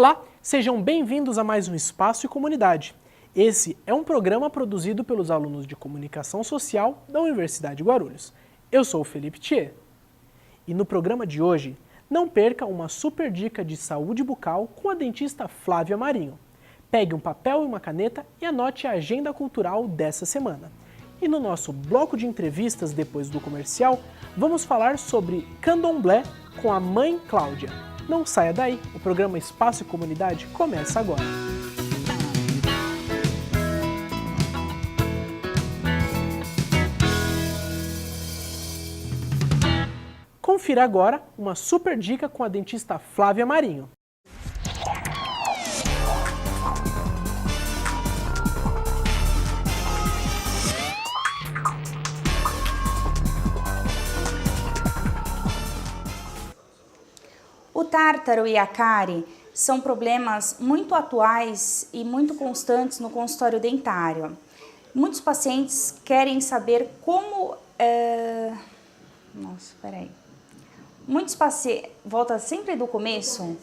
Olá, sejam bem-vindos a mais um Espaço e Comunidade. Esse é um programa produzido pelos alunos de Comunicação Social da Universidade de Guarulhos. Eu sou o Felipe Thier. E no programa de hoje, não perca uma super dica de saúde bucal com a dentista Flávia Marinho. Pegue um papel e uma caneta e anote a agenda cultural dessa semana. E no nosso bloco de entrevistas depois do comercial, vamos falar sobre candomblé com a mãe Cláudia. Não saia daí, o programa Espaço e Comunidade começa agora. Confira agora uma super dica com a dentista Flávia Marinho. O tártaro e a cárie são problemas muito atuais e muito constantes no consultório dentário. Muitos pacientes querem saber como... Muitos pacientes... Volta sempre do começo?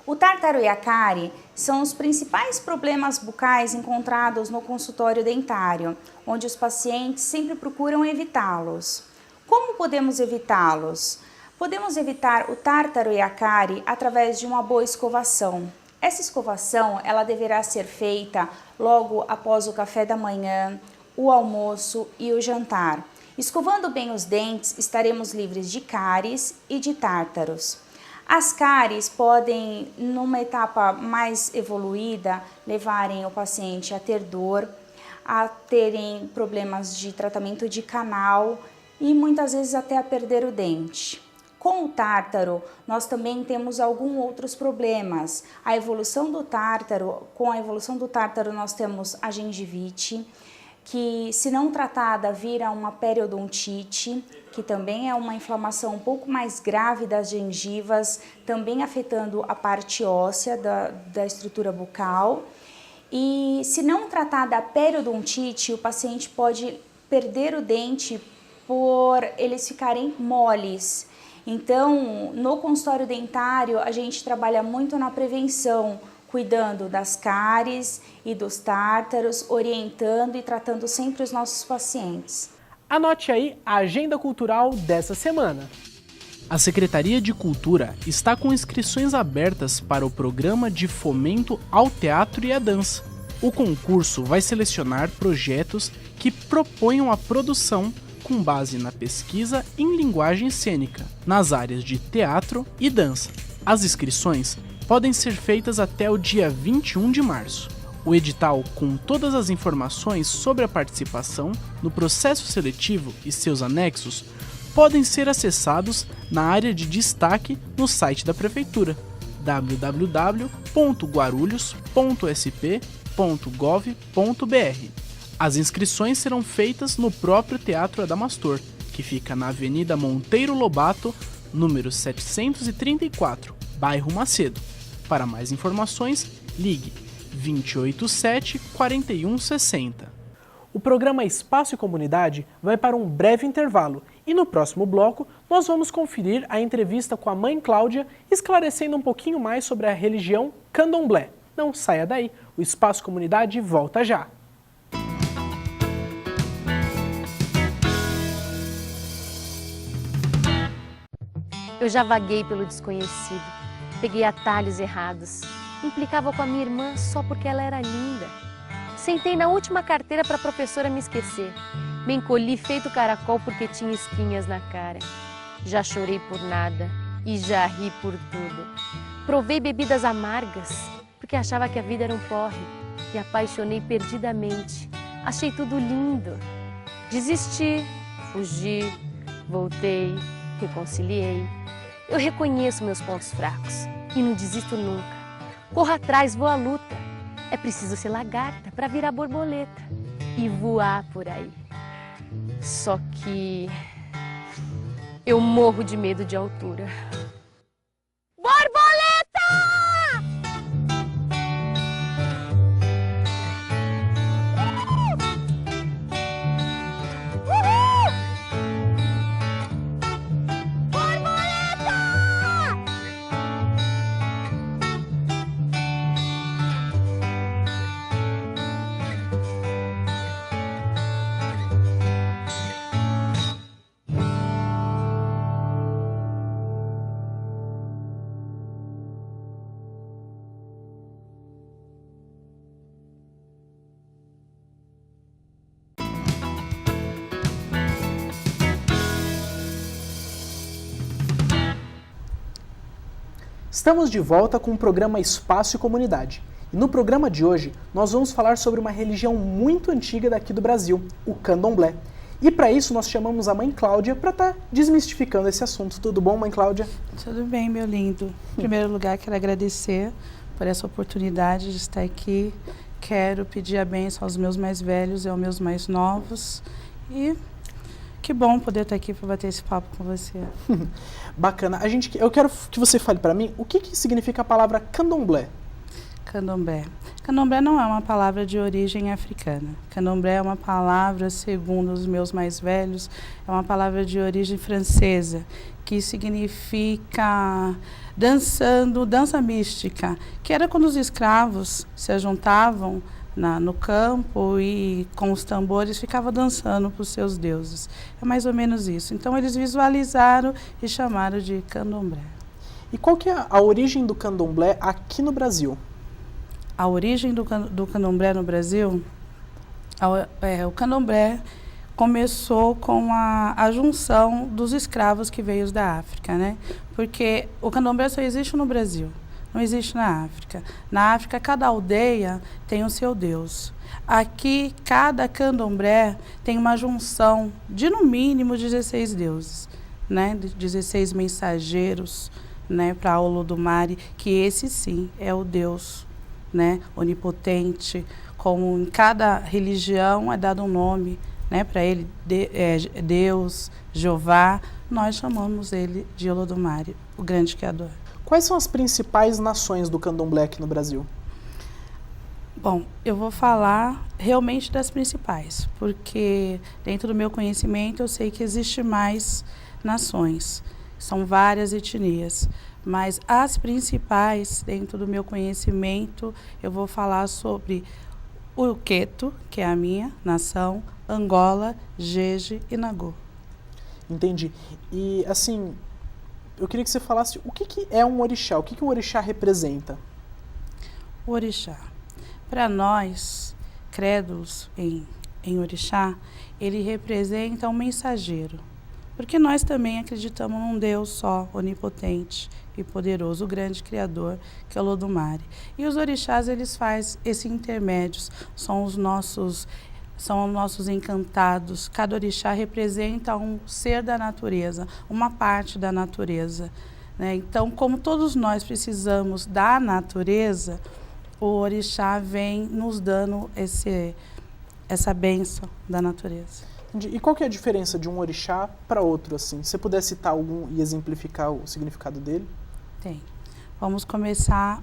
O tártaro e a cárie são os principais problemas bucais encontrados no consultório dentário, onde os pacientes sempre procuram evitá-los. Como podemos evitá-los? Podemos evitar o tártaro e a cárie através de uma boa escovação. Essa escovação ela deverá ser feita logo após o café da manhã, o almoço e o jantar. Escovando bem os dentes, estaremos livres de cáries e de tártaros. As cáries podem, numa etapa mais evoluída, levarem o paciente a ter dor, a terem problemas de tratamento de canal e muitas vezes até a perder o dente. Com o tártaro, nós também temos alguns outros problemas. Com a evolução do tártaro, nós temos a gengivite, que se não tratada vira uma periodontite, que também é uma inflamação um pouco mais grave das gengivas, também afetando a parte óssea da estrutura bucal. E se não tratada a periodontite, o paciente pode perder o dente por eles ficarem moles. Então, no consultório dentário, a gente trabalha muito na prevenção, cuidando das cáries e dos tártaros, orientando e tratando sempre os nossos pacientes. Anote aí a agenda cultural dessa semana. A Secretaria de Cultura está com inscrições abertas para o Programa de Fomento ao Teatro e à Dança. O concurso vai selecionar projetos que proponham a produção com base na pesquisa em linguagem cênica, nas áreas de teatro e dança. As inscrições podem ser feitas até o dia 21 de março. O edital, com todas as informações sobre a participação no processo seletivo e seus anexos, podem ser acessados na área de destaque no site da Prefeitura, www.guarulhos.sp.gov.br. As inscrições serão feitas no próprio Teatro Adamastor, que fica na Avenida Monteiro Lobato, número 734, bairro Macedo. Para mais informações, ligue 287-4160. O programa Espaço e Comunidade vai para um breve intervalo e no próximo bloco nós vamos conferir a entrevista com a mãe Cláudia, esclarecendo um pouquinho mais sobre a religião candomblé. Não saia daí, o Espaço Comunidade volta já. Eu já vaguei pelo desconhecido, peguei atalhos errados, implicava com a minha irmã só porque ela era linda. Sentei na última carteira para a professora me esquecer, me encolhi feito caracol porque tinha espinhas na cara. Já chorei por nada e já ri por tudo. Provei bebidas amargas porque achava que a vida era um porre e apaixonei perdidamente. Achei tudo lindo. Desisti, fugi, voltei, reconciliei. Eu reconheço meus pontos fracos e não desisto nunca. Corro atrás, vou à luta. É preciso ser lagarta para virar borboleta e voar por aí. Só que eu morro de medo de altura. Borboleta! Estamos de volta com o programa Espaço e Comunidade. E no programa de hoje, nós vamos falar sobre uma religião muito antiga daqui do Brasil, o Candomblé. E para isso nós chamamos a Mãe Cláudia para estar desmistificando esse assunto. Tudo bom, Mãe Cláudia? Tudo bem, meu lindo. Em primeiro lugar, quero agradecer por essa oportunidade de estar aqui. Quero pedir a bênção aos meus mais velhos e aos meus mais novos. E que bom poder estar aqui para bater esse papo com você. Bacana. Eu quero que você fale para mim o que significa a palavra Candomblé. Candomblé. Candomblé não é uma palavra de origem africana. Candomblé é uma palavra, segundo os meus mais velhos, é uma palavra de origem francesa, que significa dança mística, que era quando os escravos se ajuntavam no campo e com os tambores ficavam dançando para os seus deuses. É mais ou menos isso. Então eles visualizaram e chamaram de Candomblé. E qual que é a origem do Candomblé aqui no Brasil? A origem do Candomblé no Brasil, o Candomblé começou com a junção dos escravos que veio da África, né? Porque o Candomblé só existe no Brasil, não existe na África. Na África, cada aldeia tem o seu deus. Aqui, cada Candomblé tem uma junção de, no mínimo, 16 deuses, né? 16 mensageiros, né? Para Olodumare, que esse sim é o Deus, né, onipotente, como em cada religião é dado um nome, né, para ele, Deus, Jeová, nós chamamos ele de Olodumare, o grande criador. Quais são as principais nações do Candomblé aqui no Brasil? Bom, eu vou falar realmente das principais, porque dentro do meu conhecimento eu sei que existe mais nações, são várias etnias. Mas as principais, dentro do meu conhecimento, eu vou falar sobre o Queto, que é a minha nação, Angola, Jeje e Nagô. Entendi. E, assim, eu queria que você falasse o que é um orixá, o que o orixá representa? O orixá. Para nós, crédulos em orixá, ele representa um mensageiro. Porque nós também acreditamos num Deus só, onipotente e poderoso, o grande criador, que é o Olodumare. E os orixás, eles fazem esses intermédios, são os nossos encantados. Cada orixá representa um ser da natureza, uma parte da natureza, né? Então, como todos nós precisamos da natureza, o orixá vem nos dando essa bênção da natureza. E qual que é a diferença de um orixá para outro, assim? Se você puder citar algum e exemplificar o significado dele? Tem. Vamos começar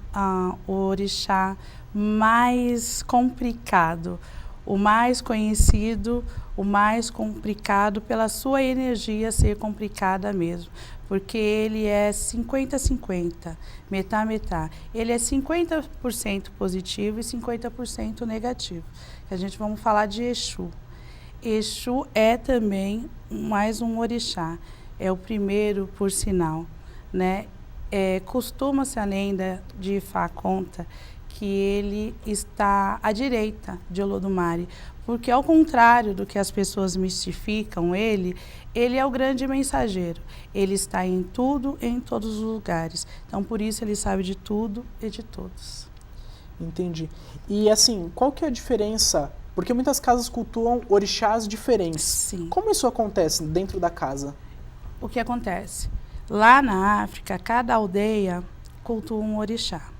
o orixá mais complicado, o mais conhecido, o mais complicado pela sua energia ser complicada mesmo, porque ele é 50-50, metá-metá. Ele é 50% positivo e 50% negativo. A gente vamos falar de Exu. Exu é também mais um orixá, é o primeiro por sinal, né? Costuma-se a lenda de Ifá conta que ele está à direita de Olodumare, porque ao contrário do que as pessoas mistificam ele é o grande mensageiro, ele está em tudo, em todos os lugares, então por isso ele sabe de tudo e de todos. Entendi. E assim, qual que é a diferença? Porque muitas casas cultuam orixás diferentes. Sim. Como isso acontece dentro da casa? O que acontece? Lá na África, cada aldeia cultua um orixá.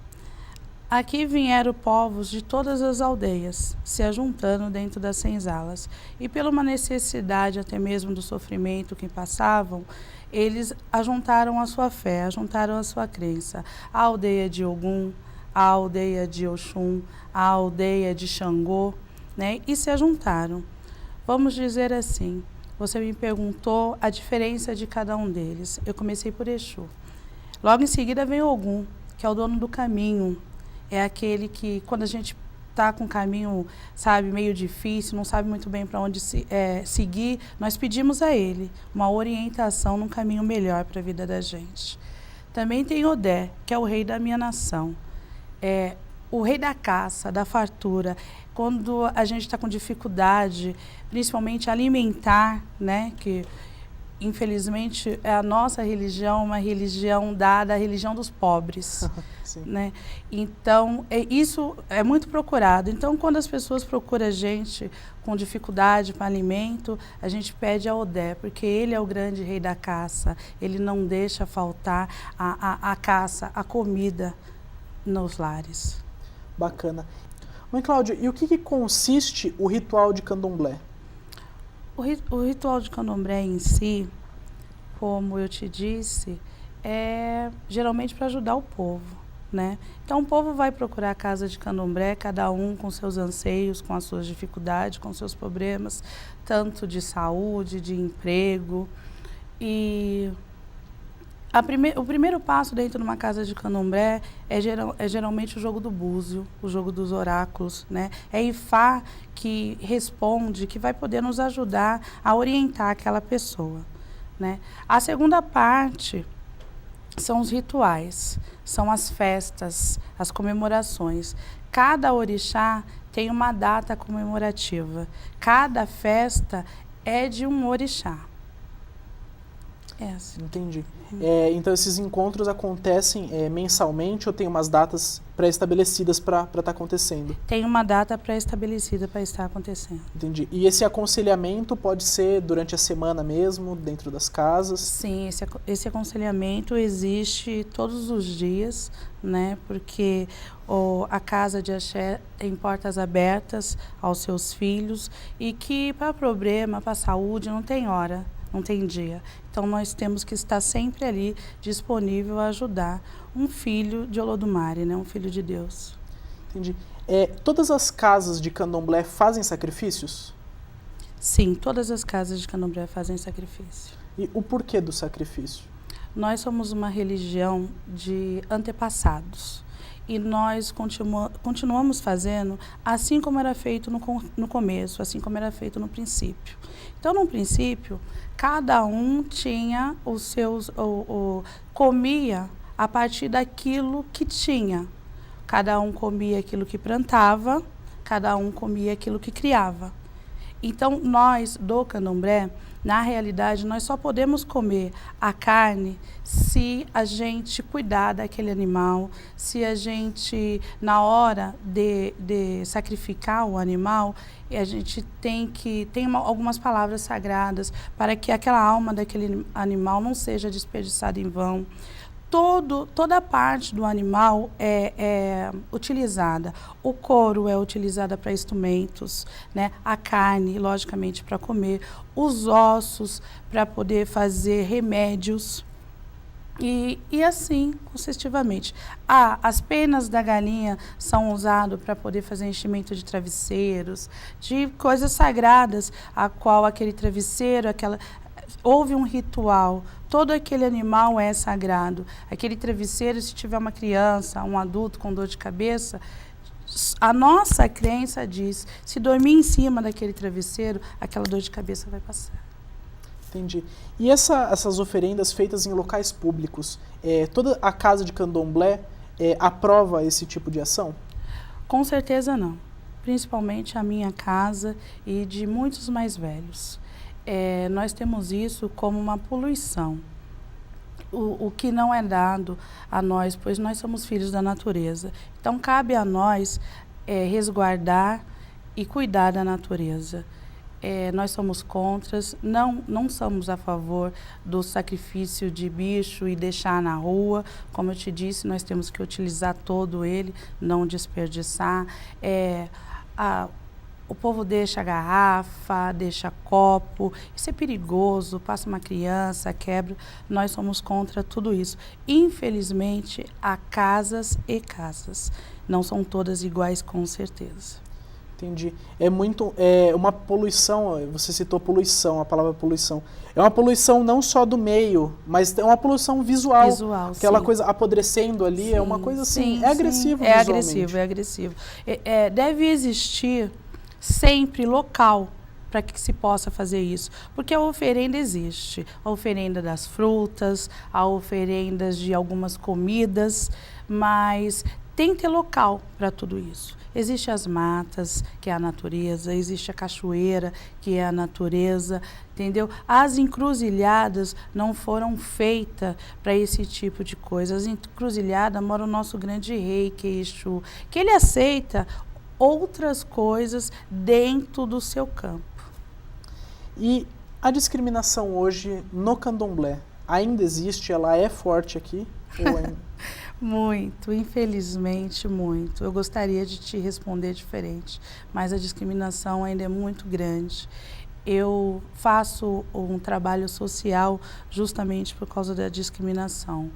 Aqui vieram povos de todas as aldeias, se ajuntando dentro das senzalas. E por uma necessidade até mesmo do sofrimento que passavam, eles ajuntaram a sua fé, ajuntaram a sua crença. A aldeia de Ogum, a aldeia de Oxum, a aldeia de Xangô, né, e se ajuntaram. Vamos dizer assim, você me perguntou a diferença de cada um deles. Eu comecei por Exu. Logo em seguida vem Ogum, que é o dono do caminho. É aquele que, quando a gente está com um caminho, sabe, meio difícil, não sabe muito bem para onde seguir, nós pedimos a ele uma orientação num caminho melhor para a vida da gente. Também tem Odé, que é o rei da minha nação. O rei da caça, da fartura. Quando a gente está com dificuldade, principalmente alimentar, né, que infelizmente, a nossa religião é uma religião dada, a religião dos pobres. Né? Então, isso é muito procurado. Então, quando as pessoas procuram a gente com dificuldade para alimento, a gente pede a Odé, porque ele é o grande rei da caça. Ele não deixa faltar a caça, a comida nos lares. Bacana. Mãe Cláudia, e o que consiste o ritual de candomblé? O ritual de candomblé em si, como eu te disse, é geralmente para ajudar o povo. Né? Então o povo vai procurar a casa de candomblé, cada um com seus anseios, com as suas dificuldades, com seus problemas, tanto de saúde, de emprego. E o primeiro passo dentro de uma casa de candomblé é geralmente o jogo do búzio, o jogo dos oráculos. Né? É Ifá que responde, que vai poder nos ajudar a orientar aquela pessoa. Né? A segunda parte são os rituais, são as festas, as comemorações. Cada orixá tem uma data comemorativa. Cada festa é de um orixá. Essa. Entendi. Então esses encontros acontecem mensalmente ou tem umas datas pré-estabelecidas para estar acontecendo? Tem uma data pré-estabelecida para estar acontecendo. Entendi. E esse aconselhamento pode ser durante a semana mesmo, dentro das casas? Sim, esse aconselhamento existe todos os dias, né? Porque a casa de axé tem portas abertas aos seus filhos e que para problema, para saúde, não tem hora. Não tem dia. Então, nós temos que estar sempre ali, disponível a ajudar um filho de Olodumare, né? Um filho de Deus. Entendi. Todas as casas de candomblé fazem sacrifícios? Sim, todas as casas de candomblé fazem sacrifício. E o porquê do sacrifício? Nós somos uma religião de antepassados. E nós continuamos fazendo assim como era feito no começo, assim como era feito no princípio. Então, no princípio, cada um tinha os seus, comia a partir daquilo que tinha. Cada um comia aquilo que plantava, cada um comia aquilo que criava. Então, nós, do candomblé, na realidade, nós só podemos comer a carne se a gente cuidar daquele animal, se a gente, na hora de sacrificar o animal, a gente tem algumas palavras sagradas para que aquela alma daquele animal não seja desperdiçada em vão. Toda a parte do animal é utilizada. O couro é utilizado para instrumentos, né? A carne, logicamente, para comer. Os ossos para poder fazer remédios. E assim, sucessivamente. As penas da galinha são usadas para poder fazer enchimento de travesseiros, de coisas sagradas, a qual aquele travesseiro, houve um ritual, todo aquele animal é sagrado. Aquele travesseiro, se tiver uma criança, um adulto com dor de cabeça, a nossa crença diz, se dormir em cima daquele travesseiro, aquela dor de cabeça vai passar. Entendi. E essas oferendas feitas em locais públicos, toda a casa de candomblé aprova esse tipo de ação? Com certeza não. Principalmente a minha casa e de muitos mais velhos. Nós temos isso como uma poluição, o que não é dado a nós, pois nós somos filhos da natureza. Então, cabe a nós resguardar e cuidar da natureza. Nós somos contras, não somos a favor do sacrifício de bicho e deixar na rua. Como eu te disse, nós temos que utilizar todo ele, não desperdiçar. O povo deixa garrafa, deixa copo, isso é perigoso, passa uma criança, quebra. Nós somos contra tudo isso. Infelizmente, há casas e casas. Não são todas iguais, com certeza. Entendi. Uma poluição, você citou poluição, a palavra poluição. É uma poluição não só do meio, mas é uma poluição visual. Aquela sim. Coisa apodrecendo ali, sim, é uma coisa assim, sim, agressivo visualmente. É agressivo. Deve existir sempre local para que se possa fazer isso, porque a oferenda existe, a oferenda das frutas, a oferendas de algumas comidas, mas tem que ter local para tudo isso. Existem as matas, que é a natureza, existe a cachoeira, que é a natureza, entendeu? As encruzilhadas não foram feitas para esse tipo de coisa. As encruzilhadas mora o nosso grande rei, que é Exu, que ele aceita outras coisas dentro do seu campo. E a discriminação hoje no candomblé ainda existe? Ela é forte aqui? Ou ainda... Muito, infelizmente muito. Eu gostaria de te responder diferente, mas a discriminação ainda é muito grande. Eu faço um trabalho social justamente por causa da discriminação,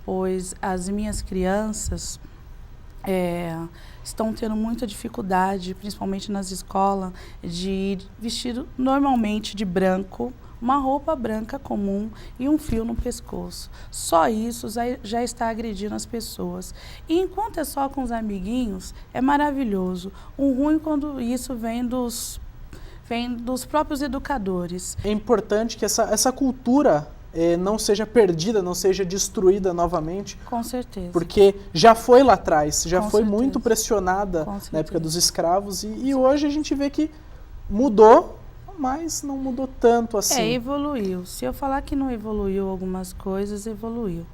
pois as minhas crianças estão tendo muita dificuldade, principalmente nas escolas, de ir vestido normalmente de branco, uma roupa branca comum e um fio no pescoço. Só isso já está agredindo as pessoas. E enquanto é só com os amiguinhos, é maravilhoso. O ruim quando isso vem dos próprios educadores. É importante que essa cultura não seja perdida, não seja destruída novamente. Com certeza. Porque já foi lá atrás, já Com foi certeza. muito pressionada Com na época certeza. dos escravos e hoje a gente vê que mudou, mas não mudou tanto assim. Evoluiu. Se eu falar que não evoluiu algumas coisas, evoluiu.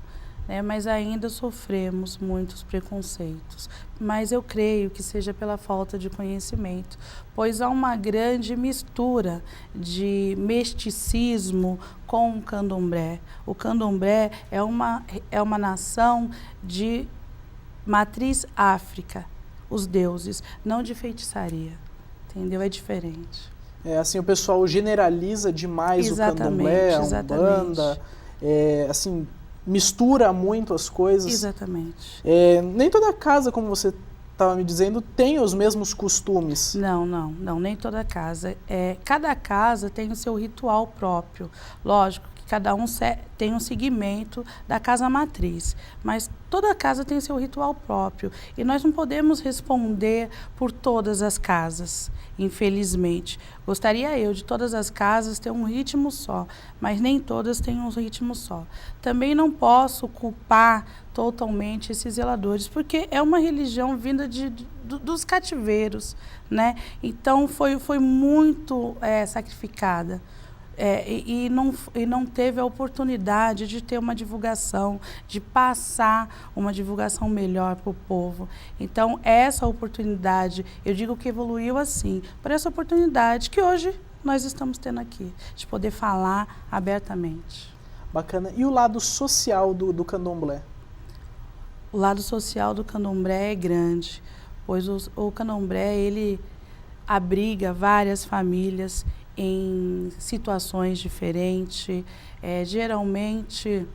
Né? Mas ainda sofremos muitos preconceitos. Mas eu creio que seja pela falta de conhecimento, pois há uma grande mistura de mesticismo com o candomblé. O candomblé é uma nação de matriz África, os deuses, não de feitiçaria. Entendeu? É diferente. Assim, o pessoal generaliza demais o candomblé, a umbanda, assim, mistura muito as coisas. Exatamente. Nem toda casa, como você estava me dizendo, tem os mesmos costumes. Não, nem toda casa. Cada casa tem o seu ritual próprio. Lógico que cada um tem um segmento da casa matriz, mas toda casa tem o seu ritual próprio. E nós não podemos responder por todas as casas, infelizmente. Gostaria eu de todas as casas ter um ritmo só, mas nem todas têm um ritmo só. Também não posso culpar totalmente esses zeladores, porque é uma religião vinda dos cativeiros, né? Então foi muito sacrificada. E não teve a oportunidade de ter uma divulgação, de passar uma divulgação melhor para o povo. Então, essa oportunidade, eu digo que evoluiu assim, por essa oportunidade que hoje nós estamos tendo aqui, de poder falar abertamente. Bacana. E o lado social do candomblé? O lado social do candomblé é grande, pois o candomblé, ele abriga várias famílias em situações diferentes. Geralmente,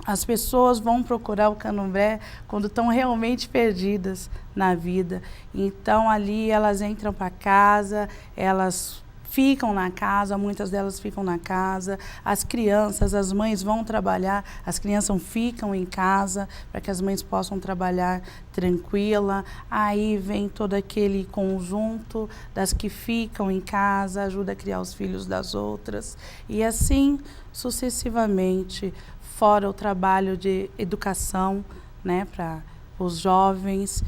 as pessoas vão procurar o candomblé quando estão realmente perdidas na vida. Então, ali elas entram para casa, elas ficam na casa, muitas delas ficam na casa. As crianças, as mães vão trabalhar, as crianças ficam em casa para que as mães possam trabalhar tranquila. Aí vem todo aquele conjunto das que ficam em casa, ajuda a criar os filhos das outras. E assim sucessivamente, fora o trabalho de educação, né, para os jovens.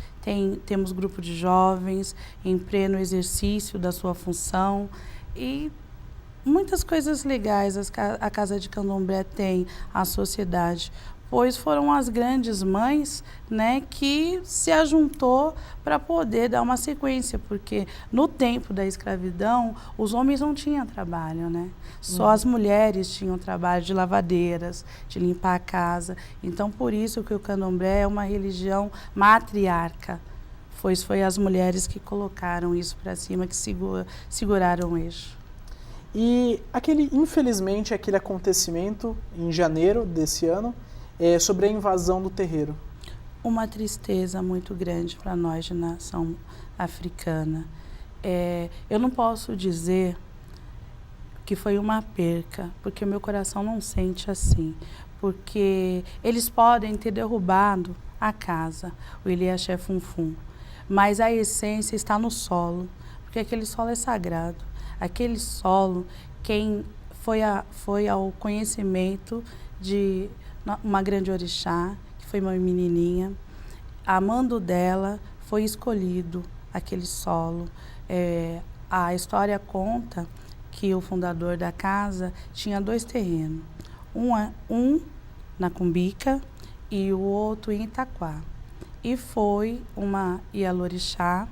Temos grupo de jovens em pleno exercício da sua função e muitas coisas legais a Casa de Candomblé tem à sociedade, pois foram as grandes mães, né, que se ajuntou para poder dar uma sequência, porque no tempo da escravidão os homens não tinham trabalho, né? Só as mulheres tinham trabalho de lavadeiras, de limpar a casa. Então, por isso que o candomblé é uma religião matriarca, pois foi as mulheres que colocaram isso para cima, que seguraram o eixo. E infelizmente, aquele acontecimento em janeiro desse ano, sobre a invasão do terreiro. Uma tristeza muito grande para nós de nação africana. Eu não posso dizer que foi uma perca, porque o meu coração não sente assim, porque eles podem ter derrubado a casa, o Iliaxé Funfun, mas a essência está no solo, porque aquele solo é sagrado. Aquele solo, quem foi ao conhecimento de uma grande orixá, que foi uma menininha, a mando dela foi escolhido aquele solo. A história conta que o fundador da casa tinha 2 terrenos, um na Cumbica e o outro em Itaquá. E foi uma Ialorixá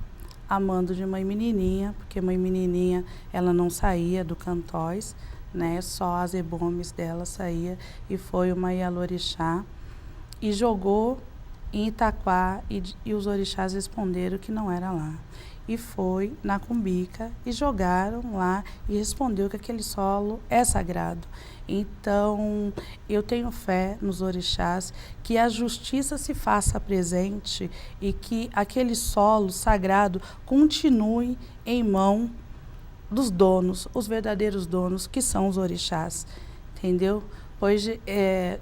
a mando de Mãe Menininha, porque Mãe Menininha ela não saía do Cantóis, né? Só as ebomes dela saía, e foi uma Ialorixá e jogou em Itaquá, e os orixás responderam que não era lá. E foi na Cumbica e jogaram lá e respondeu que aquele solo é sagrado. Então, eu tenho fé nos orixás, que a justiça se faça presente e que aquele solo sagrado continue em mão dos donos, os verdadeiros donos, que são os orixás, entendeu? Pois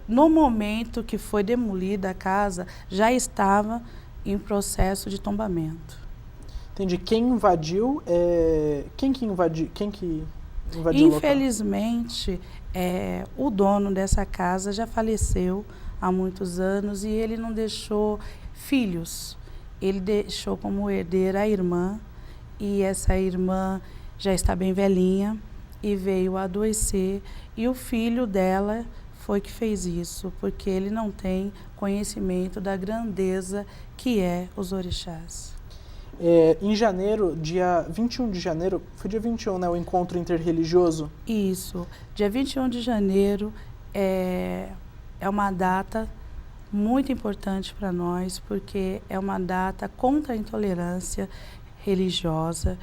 no momento que foi demolida a casa, já estava em processo de tombamento. Entendi. Quem invadiu, quem que invadiu o local? Infelizmente, o dono dessa casa já faleceu há muitos anos e ele não deixou filhos. Ele deixou como herdeira a irmã, e essa irmã já está bem velhinha e veio a adoecer, e o filho dela foi que fez isso, porque ele não tem conhecimento da grandeza que é os orixás. Em janeiro, dia 21 de janeiro, foi dia 21, né, o encontro interreligioso? Isso, dia 21 de janeiro é uma data muito importante para nós, porque é uma data contra a intolerância religiosa,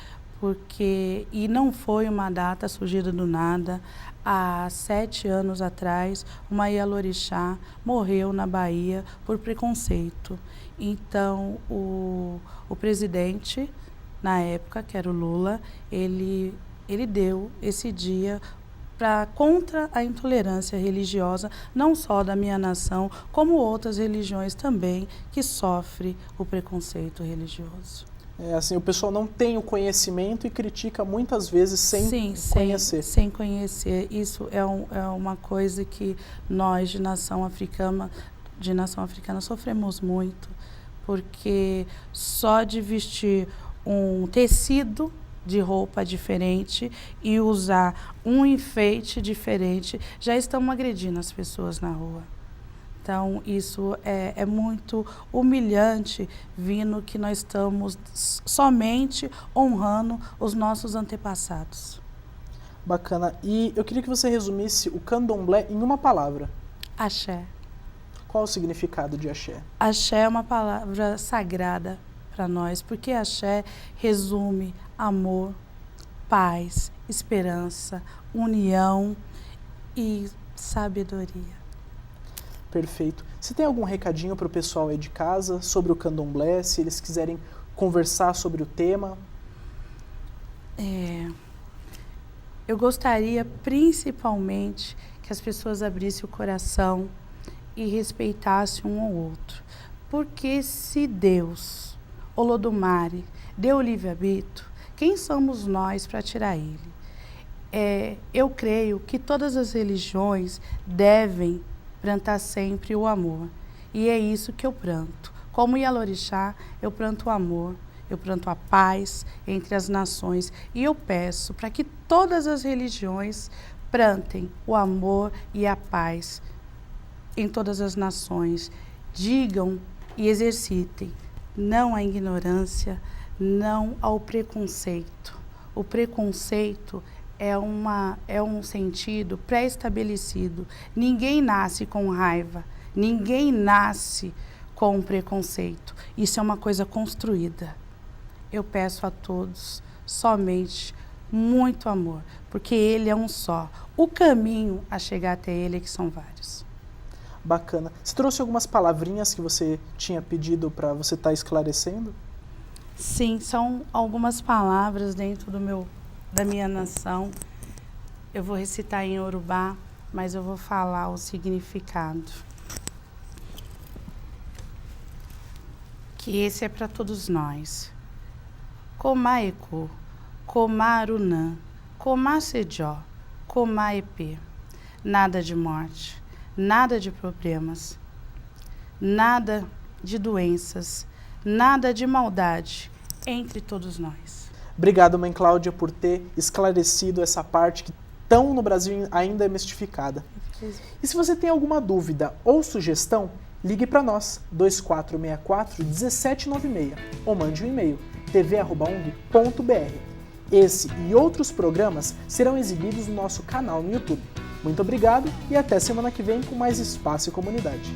e não foi uma data surgida do nada. Há 7 anos atrás, uma Ialorixá morreu na Bahia por preconceito. Então, o presidente, na época, que era o Lula, ele deu esse dia contra a intolerância religiosa, não só da minha nação, como outras religiões também, que sofrem o preconceito religioso. Assim, o pessoal não tem o conhecimento e critica muitas vezes sem conhecer. Sem conhecer. Isso é uma coisa que nós, de nação africana, sofremos muito, porque só de vestir um tecido de roupa diferente e usar um enfeite diferente, já estão agredindo as pessoas na rua. Então, isso é muito humilhante, vindo que nós estamos somente honrando os nossos antepassados. Bacana. E eu queria que você resumisse o candomblé em uma palavra. Axé. Qual o significado de axé? Axé é uma palavra sagrada para nós, porque axé resume amor, paz, esperança, união e sabedoria. Perfeito. Você tem algum recadinho para o pessoal aí de casa sobre o candomblé, se eles quiserem conversar sobre o tema? Eu gostaria principalmente que as pessoas abrissem o coração e respeitassem um ao outro. Porque se Deus, Olodumare, deu o livre-arbítrio, quem somos nós para tirar ele? Eu creio que todas as religiões devem plantar sempre o amor. E é isso que eu planto. Como Ialorixá, eu planto o amor, eu planto a paz entre as nações. E eu peço para que todas as religiões plantem o amor e a paz em todas as nações. Digam e exercitem não à ignorância, não ao preconceito. O preconceito é um sentido pré-estabelecido. Ninguém nasce com raiva, ninguém nasce com preconceito. Isso é uma coisa construída. Eu peço a todos somente muito amor, porque ele é um só. O caminho a chegar até ele é que são vários. Bacana. Você trouxe algumas palavrinhas que você tinha pedido para você estar esclarecendo? Sim, são algumas palavras dentro da minha nação. Eu vou recitar em Yorubá, mas eu vou falar o significado. Que esse é para todos nós. Komaeko, Komarunã, Komasejó, Komaepê. Nada de morte, nada de problemas, nada de doenças, nada de maldade entre todos nós. Obrigado, Mãe Cláudia, por ter esclarecido essa parte que tão no Brasil ainda é mistificada. E se você tem alguma dúvida ou sugestão, ligue para nós, 2464-1796, ou mande um e-mail, tv@ung.br. Esse e outros programas serão exibidos no nosso canal no YouTube. Muito obrigado e até semana que vem com mais Espaço e Comunidade.